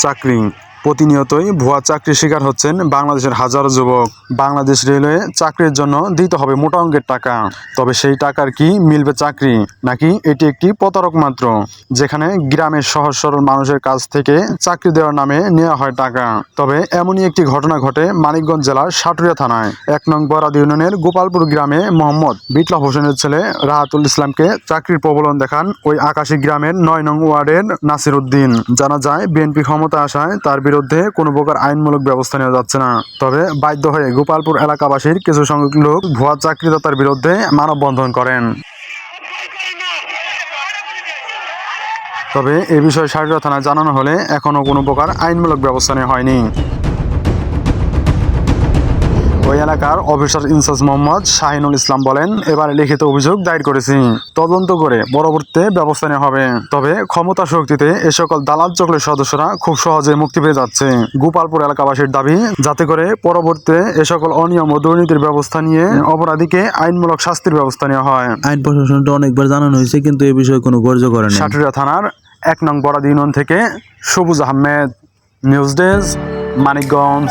চাকরি। প্রতিনিয়তই ভুয়া চাকরির শিকার হচ্ছেন বাংলাদেশের হাজারো যুবক। বাংলাদেশ রেলওয়ে চাকরির জন্য দিতে হবে মোটা অঙ্কের টাকা। তবে সেই টাকার কি মিলবে চাকরি, নাকি এটি একটি প্রতারক মাত্র, যেখানে গ্রামের সহজ সরল মানুষের কাছ থেকে চাকরি দেওয়ার নামে নেওয়া হয় টাকা। তবে এমনই একটি ঘটনা ঘটে মানিকগঞ্জ জেলার সাটুরিয়া থানায় ১ নং বরাদ ইউনিয়নের গোপালপুর গ্রামে মোহাম্মদ বিপ্লব হোসেনের ছেলে রাহাতুল ইসলামকে চাকরির প্রলোভন দেখান ওই আকাশী গ্রামের ৯ নং ওয়ার্ডের নাসির উদ্দিন। জানা যায়, বিএনপি ক্ষমতা আসায় তার বিরুদ্ধে কোনো প্রকার আইনমূলক ব্যবস্থা নেওয়া যাচ্ছে না। তবে বাধ্য হয়ে গোপালপুর এলাকাবাসীর কিছু সংখ্যক লোক ভুয়া চাকরিদাতার বিরুদ্ধে মানববন্ধন করেন। তবে এ বিষয়ে সাটুরিয়া থানায় জানানো হলে এখনও কোনো প্রকার আইনমূলক ব্যবস্থা নেওয়া হয়নি। ওই এলাকার অফিসার ইনচার্জ মোহাম্মদ শাহিনুল ইসলাম বলেন, এবারে লিখিত অভিযোগ দায়ের করেছি, তদন্ত করে পরবর্তীতে ব্যবস্থা নেওয়া হবে। তবে ক্ষমতা শক্তিতে এ সকল দালাল চক্রের সদস্যরা খুব সহজে মুক্তি পেয়ে যাচ্ছে। গোপালপুর এলাকাবাসীর দাবি, যাতে করে পরবর্তীতে এ সকল অনিয়ম ও দুর্নীতির ব্যবস্থা নিয়ে অপরাধীকে আইনমূলক শাস্তির ব্যবস্থা নেওয়া হয়। আইন প্রশাসনটা অনেকবার জানানো হয়েছে, কিন্তু এ বিষয়ে কোনো কার্য করে না। সাটুরিয়া থানার ১ নং বরাদ ইউনিয়ন থেকে সবুজ আহমেদ, নিউজ ডেস্ক, মানিকগঞ্জ।